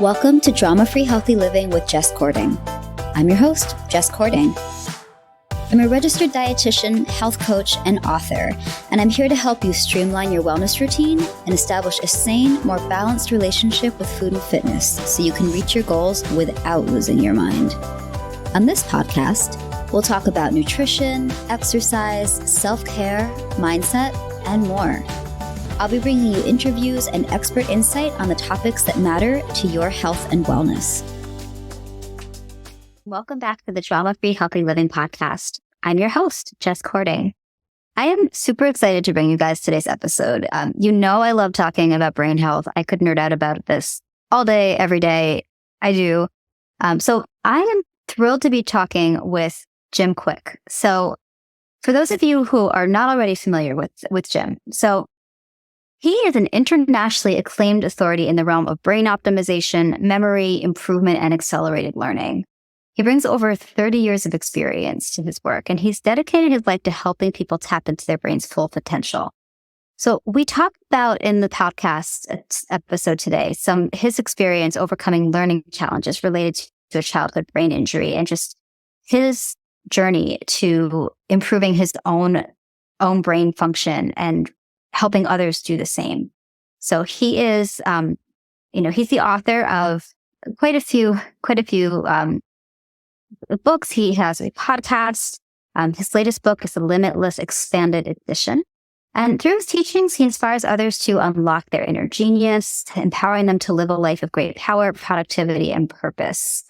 Welcome to Drama-Free Healthy Living with Jess Cording. I'm your host, Jess Cording. I'm a registered dietitian, health coach, and author, and I'm here to help you streamline your wellness routine and establish a sane, more balanced relationship with food and fitness so you can reach your goals without losing your mind. On this podcast, we'll talk about nutrition, exercise, self-care, mindset, and more. I'll be bringing you interviews and expert insight on the topics that matter to your health and wellness. Welcome back to the Drama-Free Healthy Living podcast. I'm your host, Jess Cording. I am super excited to bring you guys today's episode. You know I love talking about brain health. I could nerd out about this all day, every day. I do. So I am thrilled to be talking with Jim Kwik. So for those of you who are not already familiar with Jim, so he is an internationally acclaimed authority in the realm of brain optimization, memory improvement, and accelerated learning. He brings over 30 years of experience to his work, and he's dedicated his life to helping people tap into their brain's full potential. So we talked about in the podcast episode today, his experience overcoming learning challenges related to a childhood brain injury and just his journey to improving his own brain function and helping others do the same. So he is, he's the author of quite a few books. He has a podcast. His latest book is the Limitless Expanded Edition. And through his teachings, he inspires others to unlock their inner genius, empowering them to live a life of great power, productivity, and purpose.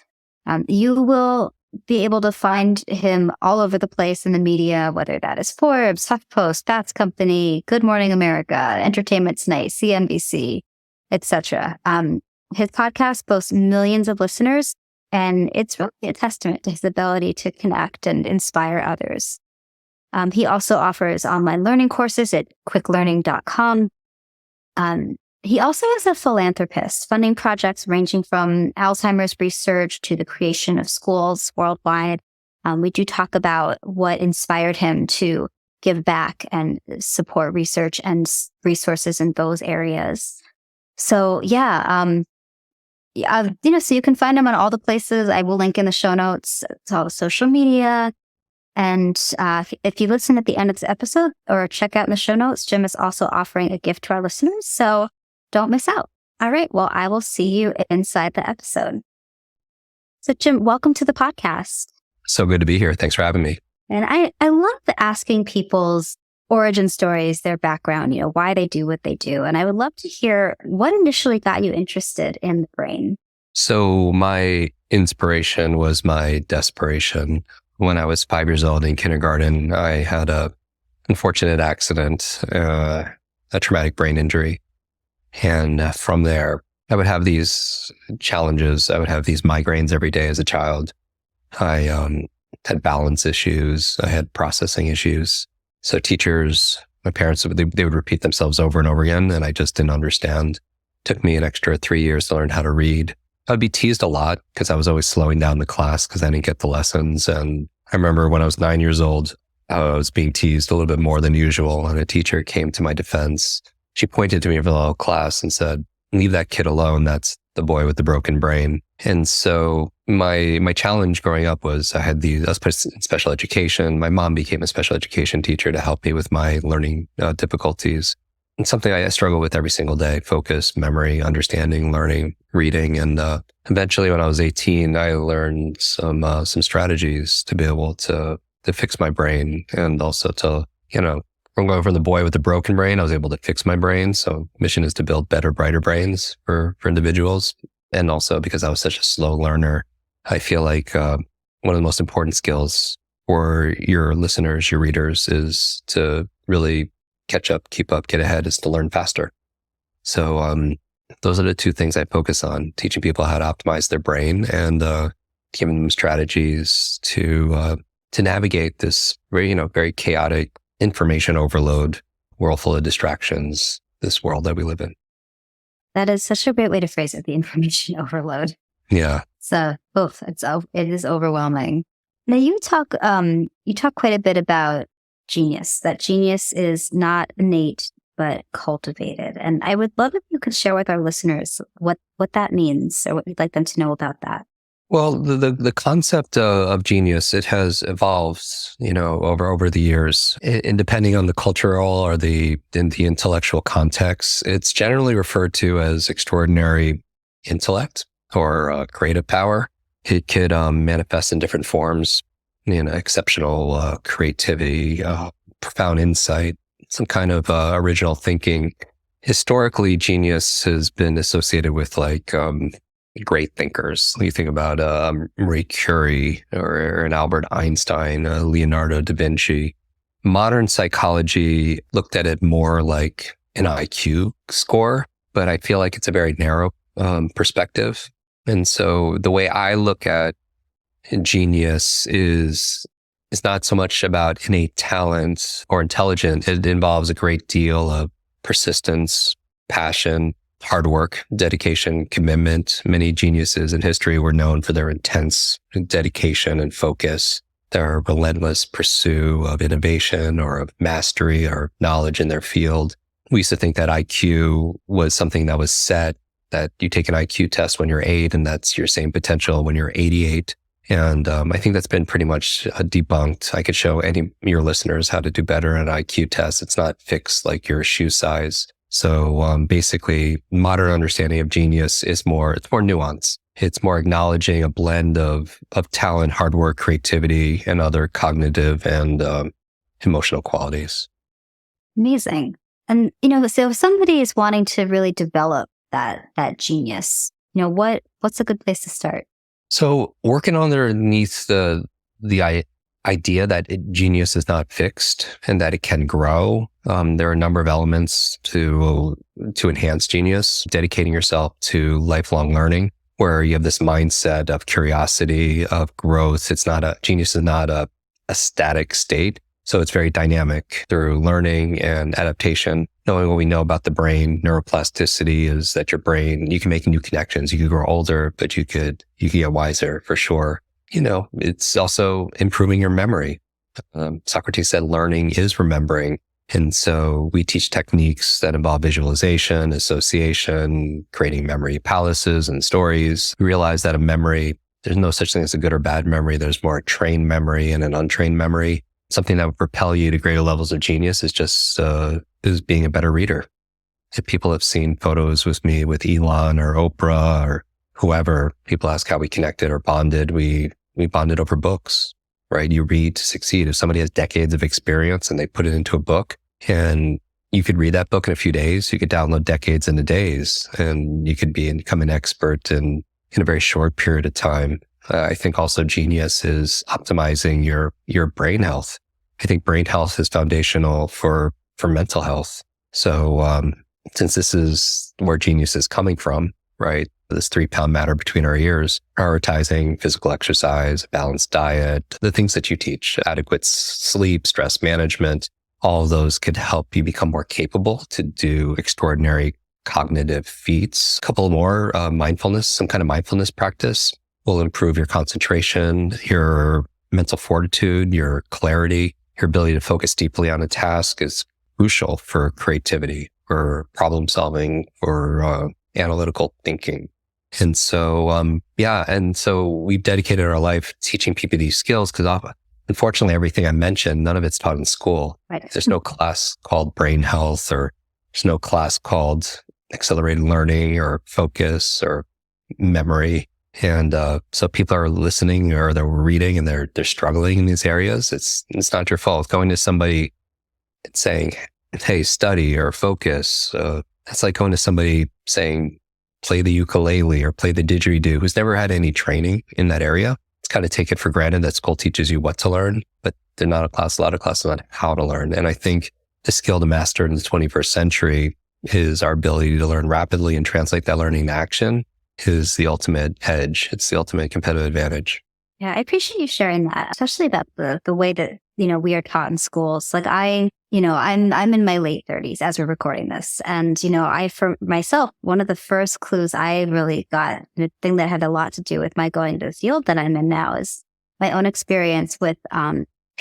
You will be able to find him all over the place in the media, whether that is Forbes, HuffPost, Fast Company, Good Morning America, Entertainment Tonight, CNBC, etc. His podcast boasts millions of listeners, and it's really a testament to his ability to connect and inspire others. He also offers online learning courses at quicklearning.com. He also is a philanthropist, funding projects ranging from Alzheimer's research to the creation of schools worldwide. We do talk about what inspired him to give back and support research and resources in those areas. So so you can find him on all the places. I will link in the show notes. It's all the social media. And if you listen at the end of this episode or check out in the show notes, Jim is also offering a gift to our listeners. So don't miss out. All right. Well, I will see you inside the episode. So Jim, welcome to the podcast. So good to be here. Thanks for having me. And I love asking people's origin stories, their background, why they do what they do. And I would love to hear what initially got you interested in the brain. So my inspiration was my desperation. When I was 5 years old in kindergarten, I had a unfortunate accident, a traumatic brain injury. And from there, I would have these challenges. I would have these migraines every day as a child. I had balance issues. I had processing issues. So teachers, my parents, they would repeat themselves over and over again, and I just didn't understand. It took me an extra 3 years to learn how to read. I'd be teased a lot because I was always slowing down the class because I didn't get the lessons. And I remember when I was 9 years old, I was being teased a little bit more than usual, and a teacher came to my defense. She pointed to me over the whole class and said, "Leave that kid alone. That's the boy with the broken brain." And so my challenge growing up was I was put in special education. My mom became a special education teacher to help me with my learning difficulties. And something I struggle with every single day: focus, memory, understanding, learning, reading. And eventually, when I was 18, I learned some strategies to be able to fix my brain, and also to from going from the boy with the broken brain, I was able to fix my brain. So mission is to build better, brighter brains for individuals. And also because I was such a slow learner, I feel like one of the most important skills for your listeners, your readers, is to really catch up, keep up, get ahead, is to learn faster. So those are the two things I focus on: teaching people how to optimize their brain and giving them strategies to navigate this very chaotic information overload world full of distractions, this world that we live in. That is such a great way to phrase it, the information overload. Yeah. So both, it is overwhelming. Now you talk quite a bit about genius, that genius is not innate, but cultivated. And I would love if you could share with our listeners what that means or what you'd like them to know about that. Well, the concept of genius, it has evolved, over the years. And depending on the cultural or the intellectual context, it's generally referred to as extraordinary intellect or creative power. It could manifest in different forms, exceptional creativity, profound insight, some kind of original thinking. Historically, genius has been associated with great thinkers. You think about Marie Curie or an Albert Einstein, Leonardo da Vinci. Modern psychology looked at it more like an IQ score, but I feel like it's a very narrow perspective. And so the way I look at genius is not so much about innate talent or intelligence. It involves a great deal of persistence, passion, hard work, dedication, commitment. Many geniuses in history were known for their intense dedication and focus, their relentless pursuit of innovation or of mastery or knowledge in their field. We used to think that IQ was something that was set, that you take an IQ test when you're 8 and that's your same potential when you're 88. And I think that's been pretty much debunked. I could show any of your listeners how to do better at an IQ test. It's not fixed like your shoe size. So basically, modern understanding of genius is it's more nuanced. It's more acknowledging a blend of talent, hard work, creativity, and other cognitive and emotional qualities. Amazing. And, so if somebody is wanting to really develop that genius, what's a good place to start? So working underneath the idea that genius is not fixed and that it can grow. There are a number of elements to enhance genius, dedicating yourself to lifelong learning, where you have this mindset of curiosity, of growth. Genius is not a static state. So it's very dynamic through learning and adaptation. Knowing what we know about the brain, neuroplasticity is that your brain, you can make new connections. You could grow older, but you could get wiser for sure. It's also improving your memory. Socrates said learning is remembering. And so we teach techniques that involve visualization, association, creating memory palaces and stories. We realize that a memory, there's no such thing as a good or bad memory. There's more a trained memory and an untrained memory. Something that would propel you to greater levels of genius is just is being a better reader. If people have seen photos with me with Elon or Oprah or whoever, people ask how we connected or bonded. We bonded over books, right? You read to succeed. If somebody has decades of experience and they put it into a book and you could read that book in a few days, you could download decades into days and you could become an expert in a very short period of time. I think also genius is optimizing your brain health. I think brain health is foundational for mental health. So since this is where genius is coming from, right? This 3-pound matter between our ears, prioritizing physical exercise, balanced diet, the things that you teach, adequate sleep, stress management, all of those could help you become more capable to do extraordinary cognitive feats. A couple more, mindfulness, some kind of mindfulness practice will improve your concentration, your mental fortitude, your clarity, your ability to focus deeply on a task is crucial for creativity, for problem solving, for analytical thinking. And so, and so we've dedicated our life teaching people these skills because unfortunately, everything I mentioned, none of it's taught in school. Right. There's no class called brain health, or there's no class called accelerated learning or focus or memory. And so people are listening or they're reading and they're struggling in these areas. It's not your fault. Going to somebody and saying, hey, study or focus, that's like going to somebody saying, play the ukulele or play the didgeridoo, who's never had any training in that area. It's kind of take it for granted that school teaches you what to learn, but they're not a lot of classes on how to learn. And I think the skill to master in the 21st century is our ability to learn rapidly and translate that learning to action is the ultimate edge. It's the ultimate competitive advantage. Yeah, I appreciate you sharing that, especially about the way that, we are taught in schools. Like I'm in my late 30s as we're recording this. And, for myself, one of the first clues I really got, the thing that had a lot to do with my going to the field that I'm in now is my own experience with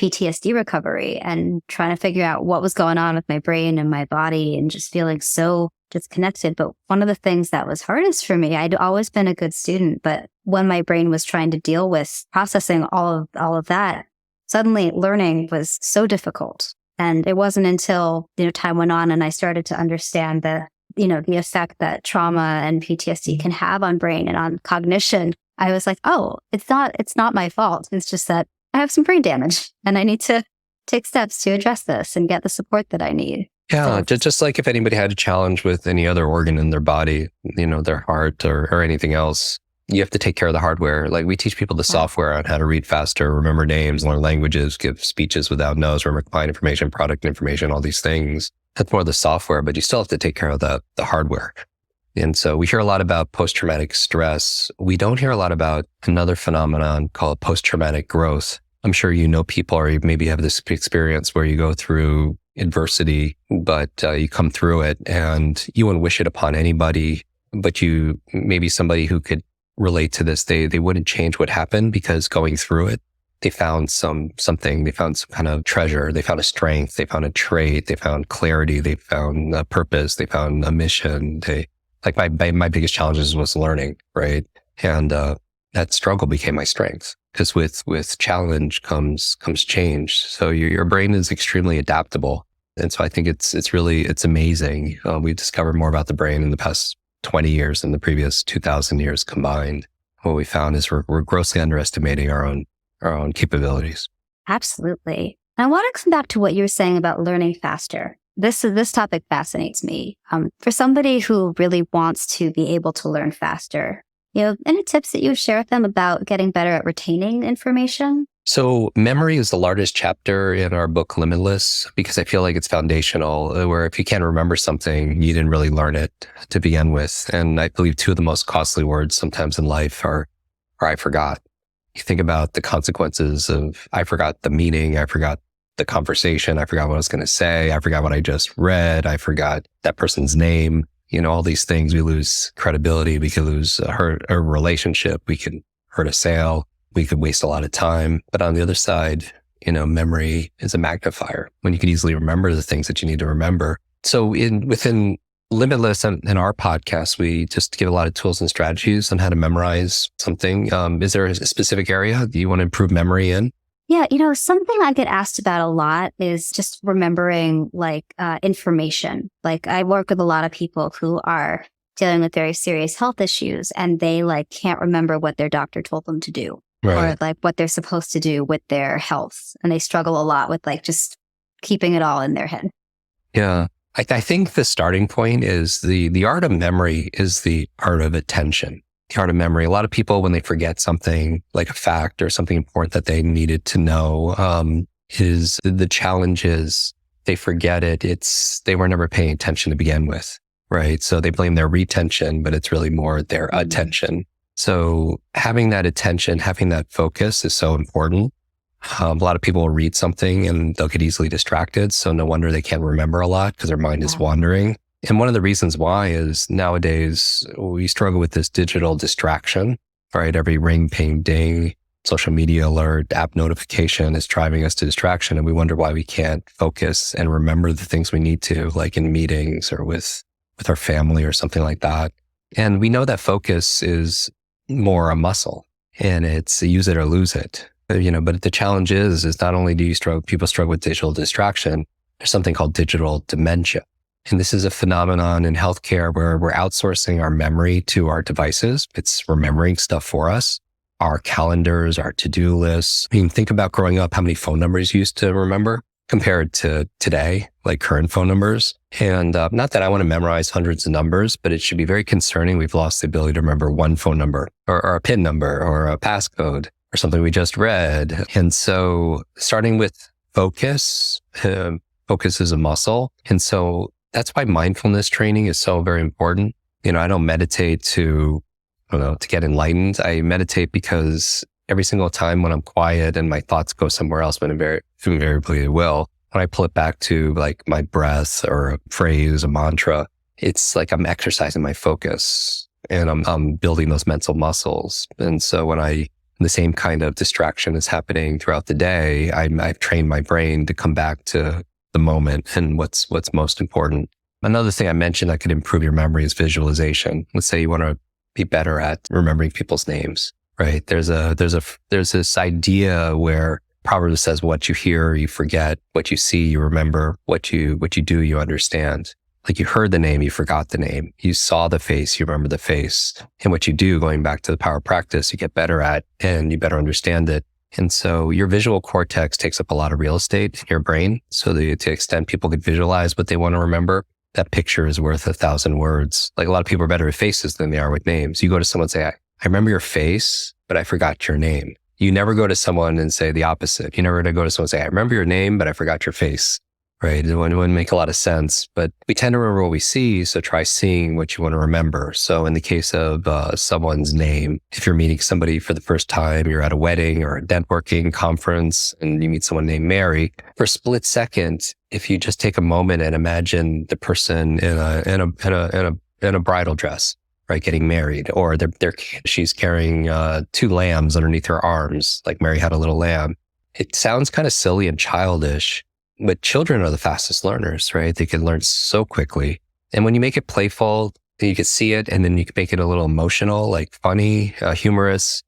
PTSD recovery and trying to figure out what was going on with my brain and my body and just feeling so disconnected. But one of the things that was hardest for me, I'd always been a good student, but when my brain was trying to deal with processing all of that, suddenly learning was so difficult. And it wasn't until, time went on and I started to understand the effect that trauma and PTSD can have on brain and on cognition. I was like, oh, it's not my fault. It's just that I have some brain damage and I need to take steps to address this and get the support that I need. Yeah, just like if anybody had a challenge with any other organ in their body, their heart or anything else, you have to take care of the hardware. Like we teach people the software on how to read faster, remember names, learn languages, give speeches without no's, remember client information, product information, all these things. That's more the software, but you still have to take care of the hardware. And so we hear a lot about post-traumatic stress. We don't hear a lot about another phenomenon called post-traumatic growth. I'm sure people or you maybe have this experience where you go through adversity, but you come through it and you wouldn't wish it upon anybody, but maybe somebody who could relate to this, they wouldn't change what happened because going through it, they found something, they found some kind of treasure, they found a strength, they found a trait, they found clarity, they found a purpose, they found a mission. My biggest challenges was learning, right? And that struggle became my strength because with challenge comes change. So your brain is extremely adaptable. And so I think it's amazing. We've discovered more about the brain in the past 20 years than the previous 2,000 years combined. What we found is we're grossly underestimating our own capabilities. Absolutely. I want to come back to what you were saying about learning faster. This topic fascinates me. For somebody who really wants to be able to learn faster, any tips that you would share with them about getting better at retaining information? So memory is the largest chapter in our book, Limitless, because I feel like it's foundational, where if you can't remember something, you didn't really learn it to begin with. And I believe two of the most costly words sometimes in life are I forgot. You think about the consequences of I forgot the meaning, I forgot the conversation, I forgot what I was going to say, I forgot what I just read, I forgot that person's name. All these things, we lose credibility, we could lose a relationship, we can hurt a sale. We could waste a lot of time. But on the other side, memory is a magnifier when you can easily remember the things that you need to remember. So within Limitless and our podcast, we just give a lot of tools and strategies on how to memorize something. Is there a specific area that you want to improve memory in? Yeah, something I get asked about a lot is just remembering information. Like I work with a lot of people who are dealing with very serious health issues and they can't remember what their doctor told them to do. Right. Or what they're supposed to do with their health. And they struggle a lot with just keeping it all in their head. Yeah. I think the starting point is the art of memory is the art of attention. The art of memory. A lot of people, when they forget something like a fact or something important that they needed to know, is the challenge is they forget it. They were never paying attention to begin with. Right. So they blame their retention, but it's really more their attention. So having that attention, having that focus is so important. A lot of people will read something and they'll get easily distracted. So no wonder they can't remember a lot because their mind is wandering. And one of the reasons why is nowadays we struggle with this digital distraction, right? Every ring, ping, ding, social media alert, app notification is driving us to distraction. And we wonder why we can't focus and remember the things we need to, like in meetings or with our family or something like that. And we know that focus is more a muscle and it's use it or lose it, but the challenge is not only do people struggle with digital distraction, there's something called digital dementia. And this is a phenomenon in healthcare where we're outsourcing our memory to our devices. It's remembering stuff for us, our calendars, our to-do lists. I mean, think about growing up, how many phone numbers you used to remember compared to today, like current phone numbers. And not that I want to memorize hundreds of numbers, but it should be very concerning. We've lost the ability to remember one phone number or a PIN number or a passcode or something we just read. And so starting with focus, focus is a muscle. And so that's why mindfulness training is so very important. I don't meditate to get enlightened. I meditate because every single time when I'm quiet and my thoughts go somewhere else, but invariably it will, when I pull it back to my breath or a phrase, a mantra, it's like I'm exercising my focus and I'm building those mental muscles. And so when I the same kind of distraction is happening throughout the day, I've trained my brain to come back to the moment and what's most important. Another thing I mentioned that could improve your memory is visualization. Let's say you want to be better at remembering people's names, right? There's this idea where Proverbs says what you hear, you forget, what you see, you remember, what you do, you understand. Like you heard the name, you forgot the name. You saw the face, you remember the face. And what you do, going back to the power of practice, you get better at and you better understand it. And so your visual cortex takes up a lot of real estate in your brain. So to the extent people could visualize what they want to remember, that picture is worth 1,000 words. Like a lot of people are better at faces than they are with names. You go to someone and say, I remember your face, but I forgot your name. You never go to someone and say the opposite. You never go to someone and say, I remember your name, but I forgot your face. Right? It wouldn't make a lot of sense, but we tend to remember what we see. So try seeing what you want to remember. So in the case of someone's name, if you're meeting somebody for the first time, you're at a wedding or a networking conference and you meet someone named Mary, for a split second, if you just take a moment and imagine the person in a bridal dress, right, getting married, or she's carrying 2 lambs underneath her arms, like Mary had a little lamb. It sounds kind of silly and childish. But children are the fastest learners, right? They can learn so quickly. And when you make it playful, you can see it, and then you can make it a little emotional, like funny, humorous,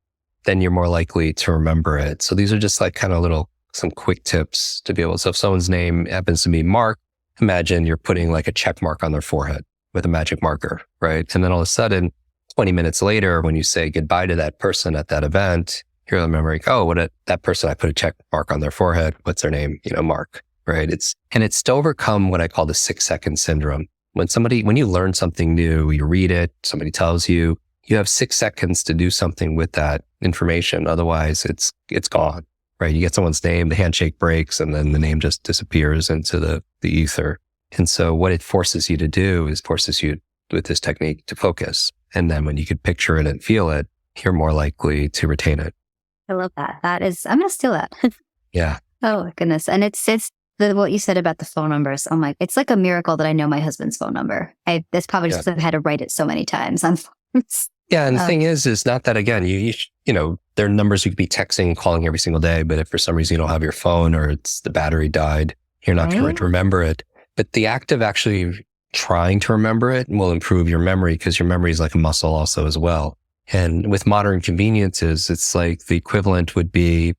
then you're more likely to remember it. So these are just like kind of some quick tips to be able. So if someone's name happens to be Mark, imagine you're putting like a check mark on their forehead with a magic marker, right? And then all of a sudden, 20 minutes later, when you say goodbye to that person at that event, you're remembering, that person, I put a check mark on their forehead. What's their name? Mark. Right. It's to overcome what I call the 6-second syndrome. When you learn something new, you read it, somebody tells you, you have 6 seconds to do something with that information. Otherwise it's gone, right? You get someone's name, the handshake breaks, and then the name just disappears into the ether. And so what it forces you to do is forces you with this technique to focus. And then when you can picture it and feel it, you're more likely to retain it. I love that. I'm going to steal that. Yeah. Oh my goodness. And it's what you said about the phone numbers. Oh my, it's like a miracle that I know my husband's phone number. That's probably just because I've had to write it so many times on phones. Yeah. And the thing is not that, again, you there are numbers you could be texting and calling every single day, but if for some reason you don't have your phone or the battery died, you're not going to remember it. But the act of actually trying to remember it will improve your memory, because your memory is like a muscle also as well. And with modern conveniences, it's like the equivalent would be,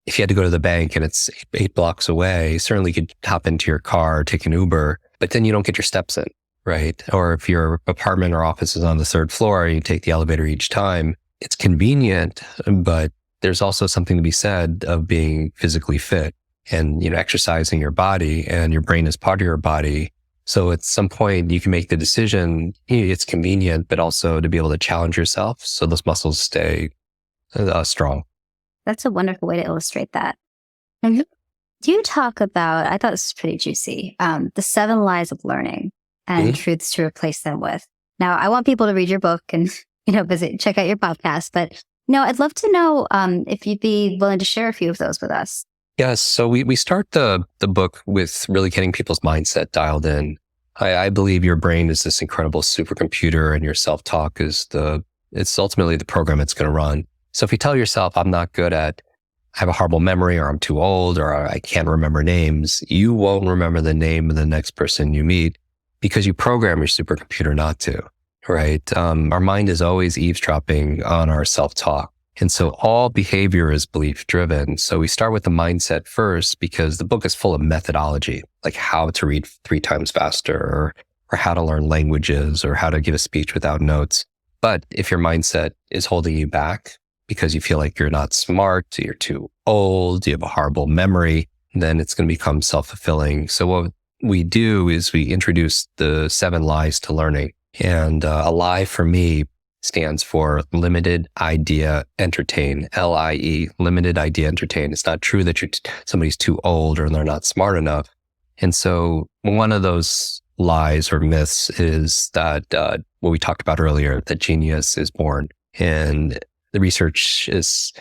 if you had to go to the bank and it's 8 blocks away, certainly you could hop into your car, take an Uber, but then you don't get your steps in, right? Or if your apartment or office is on the 3rd floor, you take the elevator each time. It's convenient, but there's also something to be said of being physically fit and, exercising your body, and your brain is part of your body. So at some point you can make the decision, it's convenient, but also to be able to challenge yourself so those muscles stay strong. That's a wonderful way to illustrate that. And do you talk about, I thought this was pretty juicy, the 7 lies of learning and truths to replace them with. Now, I want people to read your book and, check out your podcast, but I'd love to know if you'd be willing to share a few of those with us. Yes. So we start the book with really getting people's mindset dialed in. I believe your brain is this incredible supercomputer, and your self-talk it's ultimately the program it's going to run. So if you tell yourself, I have a horrible memory, or I'm too old, or I can't remember names, you won't remember the name of the next person you meet because you program your supercomputer not to, right? Our mind is always eavesdropping on our self-talk. And so all behavior is belief driven. So we start with the mindset first, because the book is full of methodology, like how to read 3 times faster, or how to learn languages, or how to give a speech without notes. But if your mindset is holding you back because you feel like you're not smart, you're too old, you have a horrible memory, then it's going to become self-fulfilling. So what we do is we introduce the 7 lies to learning. And a lie for me stands for limited idea entertain, LIE, limited idea entertain. It's not true that somebody's too old or they're not smart enough. And so one of those lies or myths is that what we talked about earlier, that genius is born. And the research is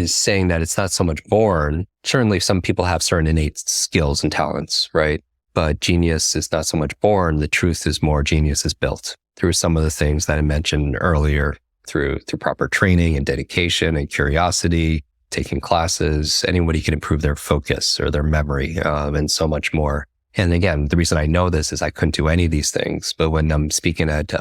saying that it's not so much born. Certainly some people have certain innate skills and talents, right? But genius is not so much born. The truth is more genius is built through some of the things that I mentioned earlier. through proper training and dedication and curiosity, taking classes. Anybody can improve their focus or their memory, and so much more. And again, the reason I know this is I couldn't do any of these things. But when I'm speaking at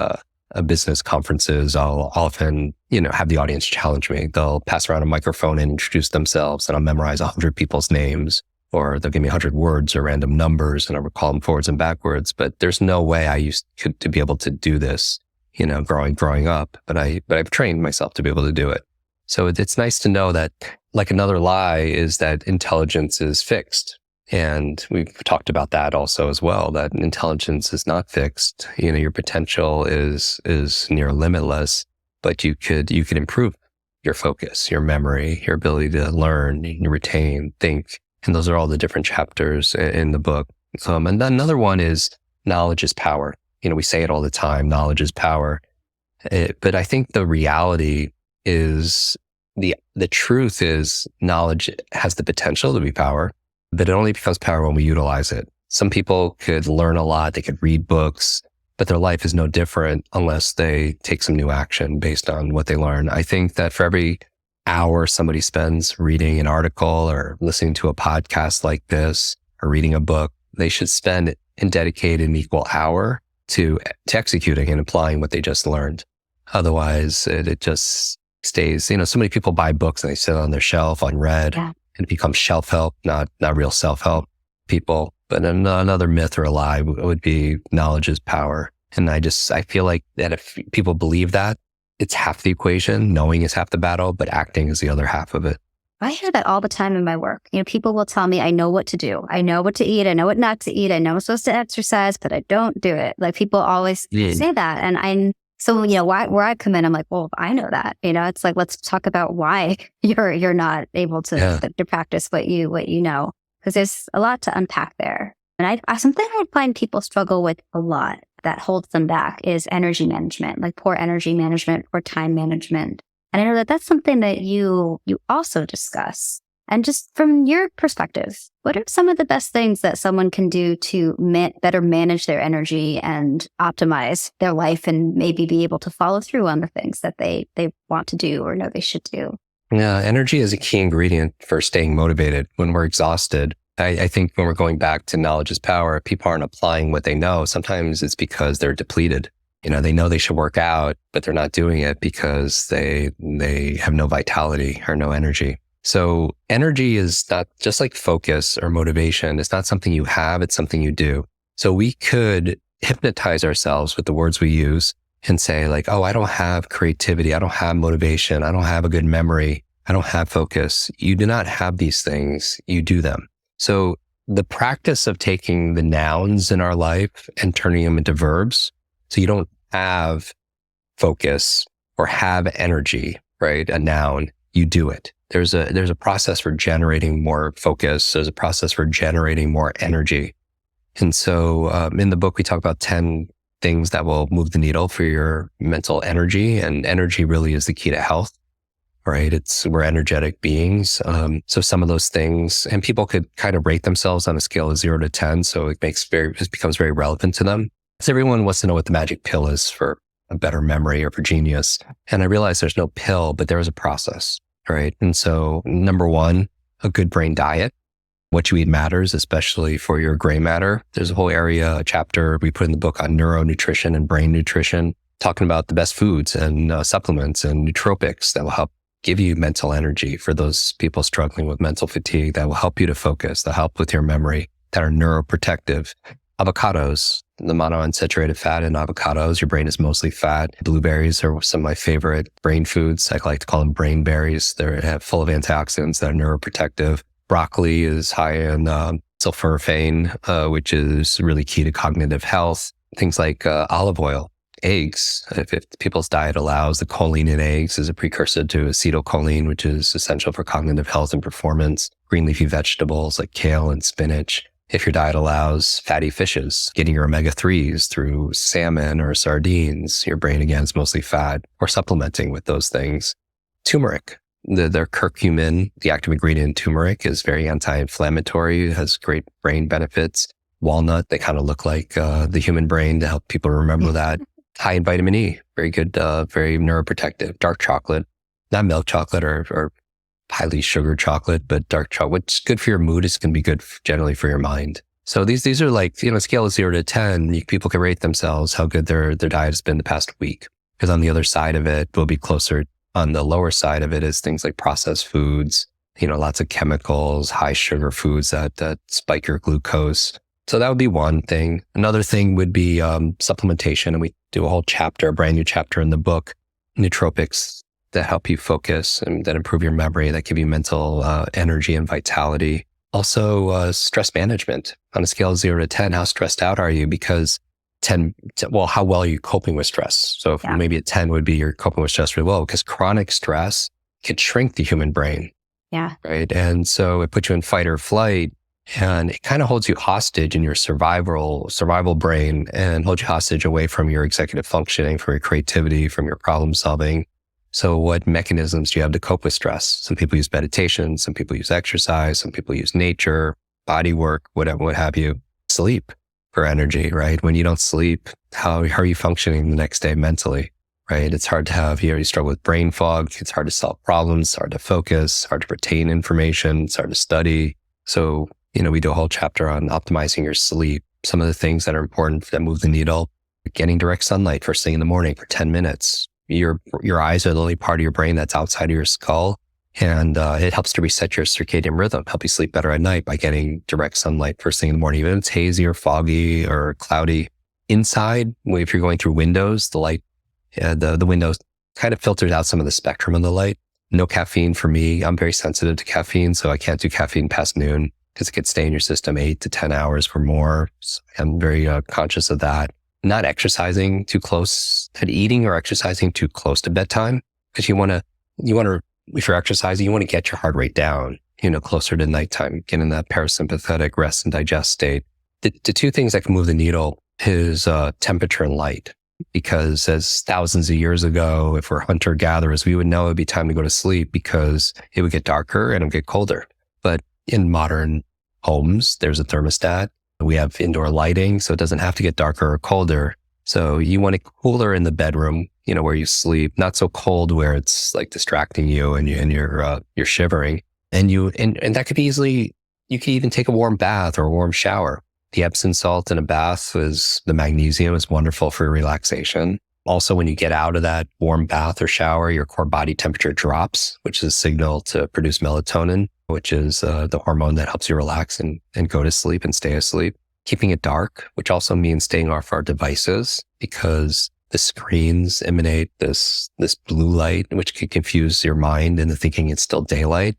business conferences, I'll often, have the audience challenge me. They'll pass around a microphone and introduce themselves, and I'll memorize 100 people's names, or they'll give me 100 words or random numbers, and I'll recall them forwards and backwards. But there's no way I used to be able to do this, growing up. But I've trained myself to be able to do it. So it's nice to know that, like, another lie is that intelligence is fixed. And we've talked about that also as well, that intelligence is not fixed. Your potential is near limitless, but you could improve your focus, your memory, your ability to learn, retain, think. And those are all the different chapters in the book. And then another one is knowledge is power. We say it all the time, knowledge is power. But I think the reality is the truth is knowledge has the potential to be power, but it only becomes power when we utilize it. Some people could learn a lot, they could read books, but their life is no different unless they take some new action based on what they learn. I think that for every hour somebody spends reading an article or listening to a podcast like this or reading a book, they should spend and dedicate an equal hour to executing and applying what they just learned. Otherwise, it just stays, so many people buy books and they sit on their shelf unread. Yeah. And it becomes shelf help, not real self-help people. But another myth or a lie would be knowledge is power. And I feel like that if people believe that, it's half the equation. Knowing is half the battle, but acting is the other half of it. I hear that all the time in my work. People will tell me, I know what to do. I know what to eat. I know what not to eat. I know I'm supposed to exercise, but I don't do it. Like, people always say that. And so, where I come in, I'm like, well, I know that, it's like, let's talk about why you're not able to practice what you know, because there's a lot to unpack there. And something I find people struggle with a lot that holds them back is energy management, like poor energy management or time management. And I know that that's something that you also discuss. And just from your perspective, what are some of the best things that someone can do to better manage their energy and optimize their life and maybe be able to follow through on the things that they want to do or know they should do? Yeah, energy is a key ingredient for staying motivated when we're exhausted. I think when we're going back to knowledge is power, if people aren't applying what they know, sometimes it's because they're depleted. They know they should work out, but they're not doing it because they have no vitality or no energy. So energy is not just like focus or motivation. It's not something you have, it's something you do. So we could hypnotize ourselves with the words we use and say like, oh, I don't have creativity. I don't have motivation. I don't have a good memory. I don't have focus. You do not have these things. You do them. So the practice of taking the nouns in our life and turning them into verbs. So you don't have focus or have energy, right? A noun, you do it. There's a process for generating more focus. There's a process for generating more energy. And so in the book, we talk about 10 things that will move the needle for your mental energy. And energy really is the key to health, right? We're energetic beings. So some of those things, and people could kind of rate themselves on a scale of 0 to 10. So it becomes very relevant to them. So everyone wants to know what the magic pill is for a better memory or for genius. And I realize there's no pill, but there is a process, right? And so number one, a good brain diet. What you eat matters, especially for your gray matter. There's a whole area, a chapter we put in the book on neuronutrition and brain nutrition, talking about the best foods and supplements and nootropics that will help give you mental energy for those people struggling with mental fatigue, that will help you to focus, that help with your memory, that are neuroprotective. Avocados, the monounsaturated fat in avocados, your brain is mostly fat. Blueberries are some of my favorite brain foods. I like to call them brain berries. They're full of antioxidants that are neuroprotective. Broccoli is high in sulforaphane, which is really key to cognitive health. Things like olive oil, eggs. If people's diet allows, the choline in eggs is a precursor to acetylcholine, which is essential for cognitive health and performance. Green leafy vegetables like kale and spinach. If your diet allows, fatty fishes, getting your omega-3s through salmon or sardines. Your brain, again, is mostly fat, or supplementing with those things. Turmeric. The curcumin, the active ingredient in turmeric, is very anti-inflammatory, has great brain benefits. Walnut, they kind of look like the human brain, to help people remember that. high in vitamin E, very good, very neuroprotective. Dark chocolate, not milk chocolate or highly sugared chocolate, but dark chocolate. What's good for your mood is going to be good generally for your mind. So these are like, scale of 0 to 10, people can rate themselves how good their diet has been the past week. Because on the other side of it, will be closer. On the lower side of it is things like processed foods, lots of chemicals, high sugar foods that spike your glucose. So that would be one thing. Another thing would be supplementation. And we do a brand new chapter in the book, nootropics that help you focus and that improve your memory, that give you mental energy and vitality. Also, stress management. On a scale of 0 to 10, how stressed out are you? Because 10, how well are you coping with stress? So if maybe a 10 would be you're coping with stress really well, because chronic stress can shrink the human brain. Yeah. Right. And so it puts you in fight or flight, and it kind of holds you hostage in your survival brain, and holds you hostage away from your executive functioning, from your creativity, from your problem solving. So what mechanisms do you have to cope with stress? Some people use meditation, some people use exercise, some people use nature, body work, whatever, what have you. Sleep for energy, right? When you don't sleep, how are you functioning the next day mentally, right? It's hard to have, you struggle with brain fog. It's hard to solve problems, it's hard to focus, hard to retain information, it's hard to study. So, we do a whole chapter on optimizing your sleep. Some of the things that are important that move the needle, getting direct sunlight first thing in the morning for 10 minutes. Your eyes are the only part of your brain that's outside of your skull. And it helps to reset your circadian rhythm, help you sleep better at night by getting direct sunlight first thing in the morning, even if it's hazy or foggy or cloudy. Inside, if you're going through windows, the light, the windows kind of filters out some of the spectrum of the light. No caffeine for me. I'm very sensitive to caffeine, so I can't do caffeine past noon because it could stay in your system 8 to 10 hours or more. So I'm very conscious of that. Not exercising too close, not eating or exercising too close to bedtime, because you want to, if you're exercising, you want to get your heart rate down, closer to nighttime, get in that parasympathetic rest and digest state. The two things that can move the needle is temperature and light, because as thousands of years ago, if we're hunter gatherers, we would know it'd be time to go to sleep because it would get darker and it would get colder. But in modern homes, there's a thermostat. We have indoor lighting, so it doesn't have to get darker or colder. So you want it cooler in the bedroom, where you sleep, not so cold where it's like distracting you and you're shivering. And that could be easily, you could even take a warm bath or a warm shower. The Epsom salt in a bath the magnesium is wonderful for relaxation. Also, when you get out of that warm bath or shower, your core body temperature drops, which is a signal to produce melatonin, which is the hormone that helps you relax and go to sleep and stay asleep. Keeping it dark, which also means staying off our devices, because the screens emanate this blue light, which can confuse your mind into thinking it's still daylight.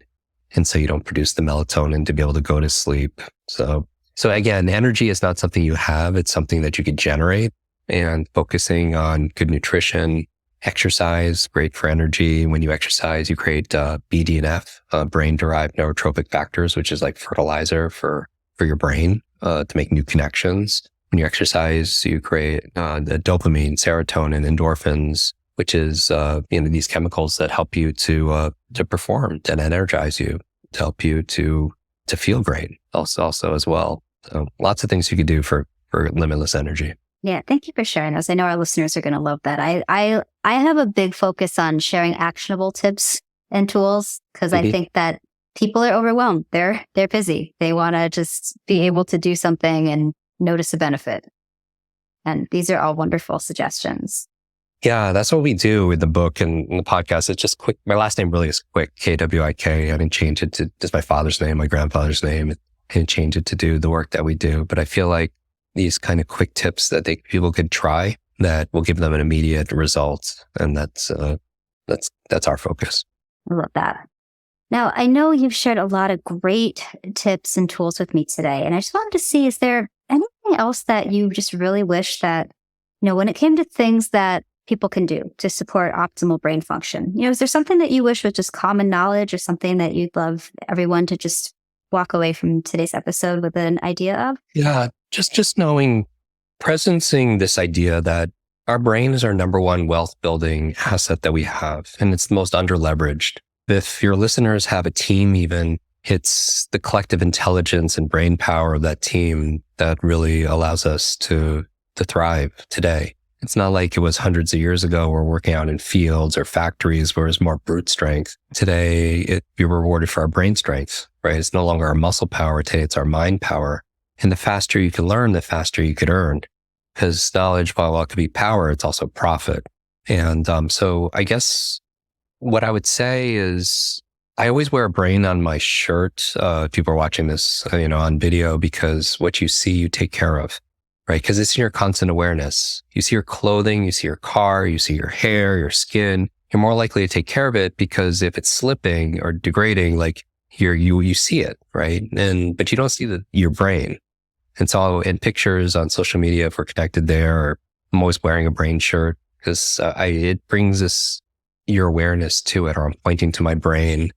And so you don't produce the melatonin to be able to go to sleep. So again, energy is not something you have. It's something that you could generate, and focusing on good nutrition, exercise, great for energy. When you exercise, you create BDNF, brain-derived neurotropic factors, which is like fertilizer for your brain to make new connections. When you exercise, you create the dopamine, serotonin, endorphins, which is these chemicals that help you to perform, that energize you, to help you to feel great also as well. So lots of things you could do for limitless energy. Yeah, thank you for sharing those. I know our listeners are going to love that. I have a big focus on sharing actionable tips and tools, because I think that people are overwhelmed. They're busy. They want to just be able to do something and notice a benefit. And these are all wonderful suggestions. Yeah, that's what we do with the book and the podcast. It's just Kwik. My last name really is Kwik, Kwik. I didn't change it to just my father's name, my grandfather's name. I didn't change it to do the work that we do. But I feel like these kind of quick tips that people could try that will give them an immediate result. And that's our focus. I love that. Now, I know you've shared a lot of great tips and tools with me today. And I just wanted to see, is there anything else that you just really wish that, when it came to things that people can do to support optimal brain function, is there something that you wish was just common knowledge, or something that you'd love everyone to just walk away from today's episode with an idea of? Yeah, just knowing, presencing this idea that our brain is our number one wealth building asset that we have, and it's the most underleveraged. If your listeners have a team even, it's the collective intelligence and brain power of that team that really allows us to thrive today. It's not like it was hundreds of years ago where we're working out in fields or factories where it's more brute strength. Today, you're rewarded for our brain strength, right? It's no longer our muscle power. Today, it's our mind power. And the faster you can learn, the faster you could earn. Because knowledge, while it could be power, it's also profit. And so I guess what I would say is I always wear a brain on my shirt. People are watching this, on video, because what you see, you take care of. Right? Because it's in your constant awareness. You see your clothing, you see your car, you see your hair, your skin. You're more likely to take care of it because if it's slipping or degrading, like you see it, right? But you don't see your brain. And so in pictures on social media, if we're connected there, or I'm always wearing a brain shirt because it brings your awareness to it, or I'm pointing to my brain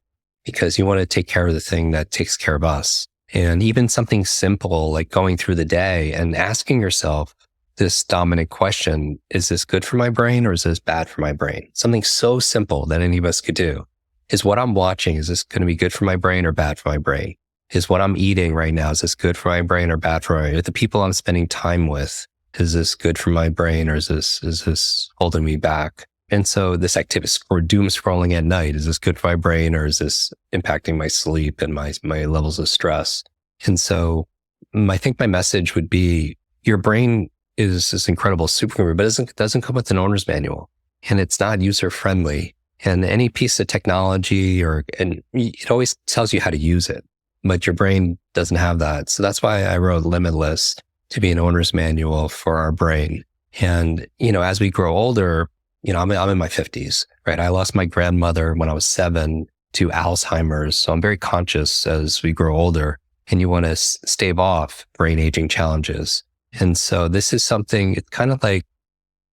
because you want to take care of the thing that takes care of us. And even something simple like going through the day and asking yourself this dominant question, is this good for my brain or is this bad for my brain? Something so simple that any of us could do. Is what I'm watching, is this going to be good for my brain or bad for my brain? Is what I'm eating right now, is this good for my brain or bad for my brain? Is the people I'm spending time with, is this good for my brain or is this holding me back? And so this activity for doom scrolling at night, is this good for my brain or is this impacting my sleep and my levels of stress? And so I think my message would be your brain is this incredible supercomputer, but it doesn't come with an owner's manual and it's not user friendly. And any piece of technology and it always tells you how to use it, but your brain doesn't have that. So that's why I wrote Limitless to be an owner's manual for our brain. And, as we grow older, I'm in my 50s, right? I lost my grandmother when I was 7 to Alzheimer's. So I'm very conscious as we grow older, and you want to stave off brain aging challenges. And so this is something, it's kind of like,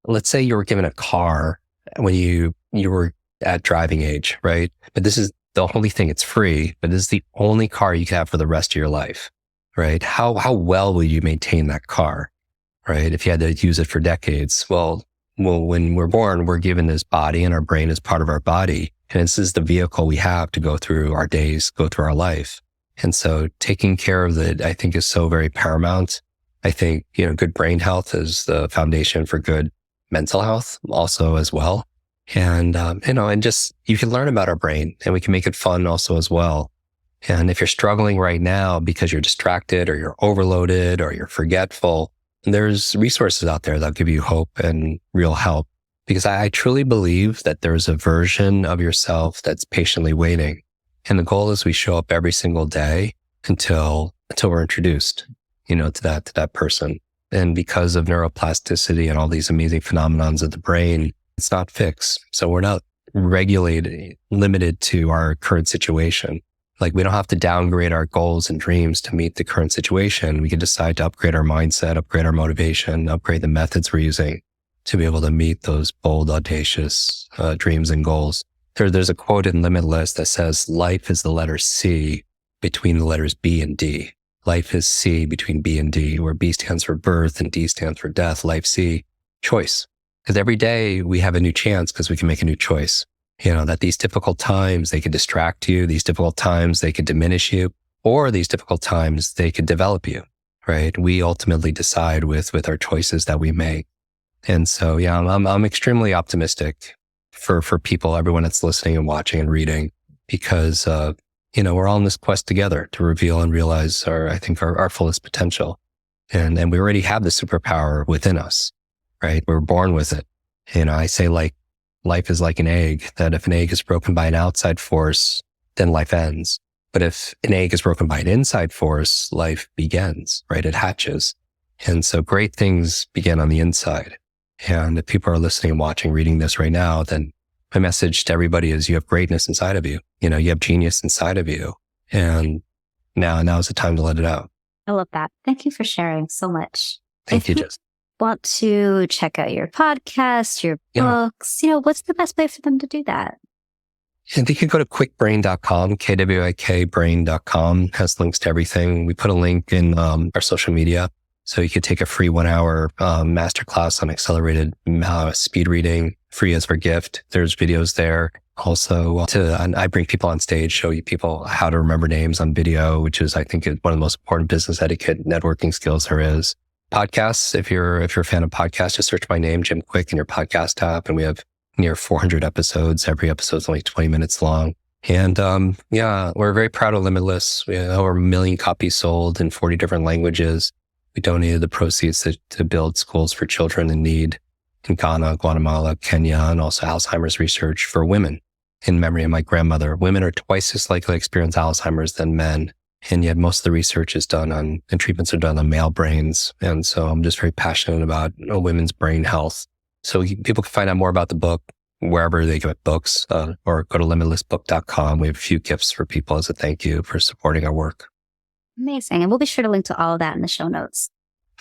let's say you were given a car when you were at driving age, right? But this is the only thing, it's free, but this is the only car you can have for the rest of your life, right? How well will you maintain that car, right? If you had to use it for decades. Well, when we're born, we're given this body and our brain is part of our body. And this is the vehicle we have to go through our days, go through our life. And so taking care of it, I think, is so very paramount. I think, good brain health is the foundation for good mental health also as well. And, and just, you can learn about our brain and we can make it fun also as well. And if you're struggling right now because you're distracted or you're overloaded or you're forgetful, there's resources out there that'll give you hope and real help. Because I truly believe that there's a version of yourself that's patiently waiting. And the goal is we show up every single day until we're introduced, to that person. And because of neuroplasticity and all these amazing phenomenons of the brain, it's not fixed. So we're not limited to our current situation. Like we don't have to downgrade our goals and dreams to meet the current situation. We can decide to upgrade our mindset, upgrade our motivation, upgrade the methods we're using to be able to meet those bold, audacious dreams and goals. There's a quote in Limitless that says, life is the letter C between the letters B and D. Life is C between B and D, where B stands for birth and D stands for death. Life C, choice. Because every day we have a new chance because we can make a new choice. That these difficult times, they could distract you. These difficult times, they could diminish you. Or these difficult times, they could develop you, right? We ultimately decide with our choices that we make. And so, I'm extremely optimistic for people, everyone that's listening and watching and reading, because, we're all on this quest together to reveal and realize our fullest potential. And we already have the superpower within us, right? We're born with it. I say life is like an egg, that if an egg is broken by an outside force, then life ends. But if an egg is broken by an inside force, life begins, right? It hatches. And so great things begin on the inside. And if people are listening, watching, reading this right now, then my message to everybody is you have greatness inside of you. You have genius inside of you. And now is the time to let it out. I love that. Thank you for sharing so much. Thank you, Jess. Want to check out your podcast, your books, what's the best way for them to do that? And they could go to kwikbrain.com, kwikbrain.com, has links to everything. We put a link in our social media. So you could take a free 1-hour masterclass on accelerated speed reading, free as for gift. There's videos there. Also, I bring people on stage, show you people how to remember names on video, which is, I think, one of the most important business etiquette networking skills there is. podcasts. If you're a fan of podcasts, just search my name, Jim Kwik, in your podcast app. And we have near 400 episodes. Every episode's only 20 minutes long. And we're very proud of Limitless. We have over 1 million copies sold in 40 different languages. We donated the proceeds to build schools for children in need in Ghana, Guatemala, Kenya, and also Alzheimer's research for women in memory of my grandmother. Women are twice as likely to experience Alzheimer's than men. And yet most of the research is done on, and treatments are done on male brains. And so I'm just very passionate about women's brain health. So people can find out more about the book wherever they get books, or go to limitlessbook.com. We have a few gifts for people as a thank you for supporting our work. Amazing. And we'll be sure to link to all of that in the show notes.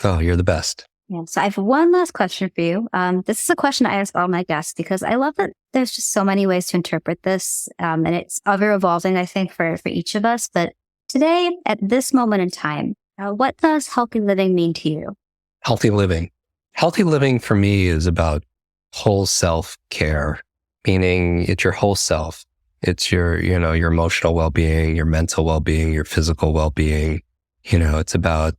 Oh, you're the best. Yeah. So I have one last question for you. This is a question I ask all my guests because I love that there's just so many ways to interpret this. And it's ever evolving, I think, for each of us. But today, at this moment in time, what does healthy living mean to you? Healthy living. Healthy living for me is about whole self-care, meaning it's your whole self. It's your emotional well-being, your mental well-being, your physical well-being. It's about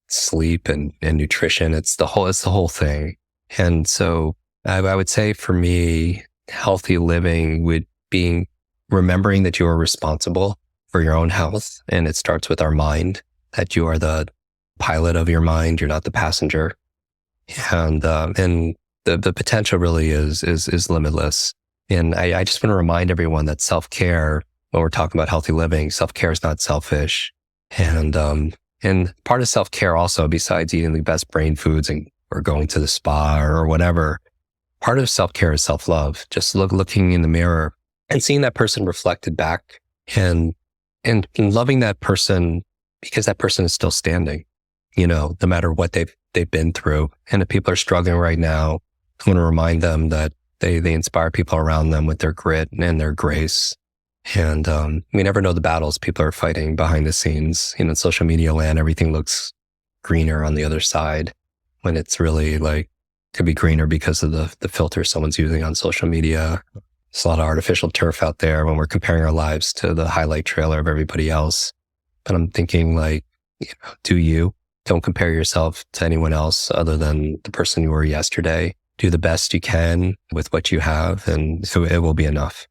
sleep and nutrition. It's the whole thing. And so I would say for me, healthy living would be remembering that you are responsible for your own health. And it starts with our mind, that you are the pilot of your mind. You're not the passenger. And the potential really is limitless. And I just want to remind everyone that self-care, when we're talking about healthy living, self-care is not selfish. And part of self-care also, besides eating the best brain foods or going to the spa or whatever, part of self-care is self-love. Just looking in the mirror and seeing that person reflected back and loving that person because that person is still standing, no matter what they've been through. And if people are struggling right now, I want to remind them that they inspire people around them with their grit and their grace. And we never know the battles people are fighting behind the scenes. In social media land, everything looks greener on the other side when it's really could be greener because of the filter someone's using on social media. There's a lot of artificial turf out there when we're comparing our lives to the highlight trailer of everybody else. But I'm thinking do you? Don't compare yourself to anyone else other than the person you were yesterday. Do the best you can with what you have, and so it will be enough.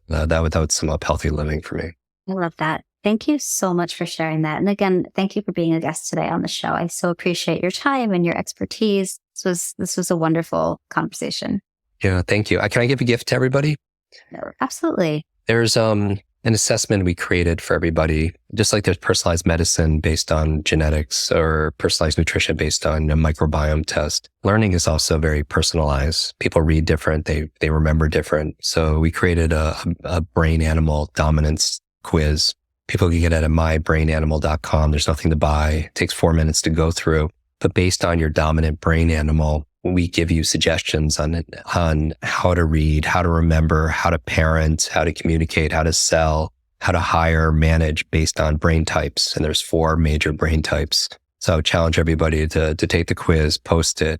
That would sum up healthy living for me. I love that. Thank you so much for sharing that. And again, thank you for being a guest today on the show. I so appreciate your time and your expertise. This was a wonderful conversation. Yeah, thank you. Can I give a gift to everybody? No, absolutely. There's an assessment we created for everybody, just like there's personalized medicine based on genetics or personalized nutrition based on a microbiome test. Learning is also very personalized. People read different. They remember different. So we created a brain animal dominance quiz. People can get it at mybrainanimal.com. There's nothing to buy. It takes 4 minutes to go through. But based on your dominant brain animal, we give you suggestions on how to read, how to remember, how to parent, how to communicate, how to sell, how to hire, manage based on brain types. And there's 4 major brain types. So I would challenge everybody to take the quiz, post it,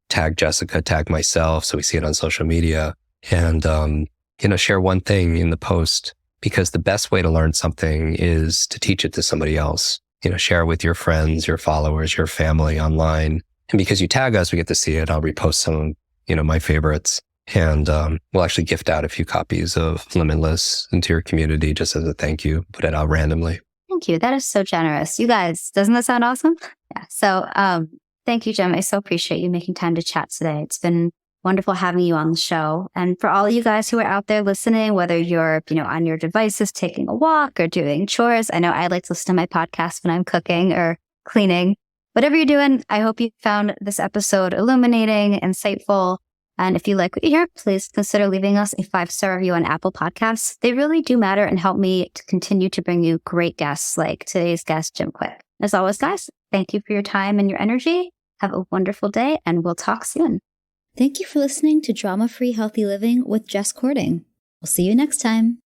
tag Jessica, tag myself so we see it on social media, and share one thing in the post, because the best way to learn something is to teach it to somebody else. Share it with your friends, your followers, your family online. And because you tag us, we get to see it. I'll repost some, my favorites. And we'll actually gift out a few copies of Limitless into your community just as a thank you. Put it out randomly. Thank you. That is so generous. You guys, doesn't that sound awesome? Yeah. So thank you, Jim. I so appreciate you making time to chat today. It's been wonderful having you on the show. And for all of you guys who are out there listening, whether you're, on your devices, taking a walk or doing chores, I know I like to listen to my podcast when I'm cooking or cleaning. Whatever you're doing, I hope you found this episode illuminating, insightful. And if you like what you hear, please consider leaving us a 5-star review on Apple Podcasts. They really do matter and help me to continue to bring you great guests like today's guest, Jim Kwik. As always, guys, thank you for your time and your energy. Have a wonderful day, and we'll talk soon. Thank you for listening to Drama-Free Healthy Living with Jess Cording. We'll see you next time.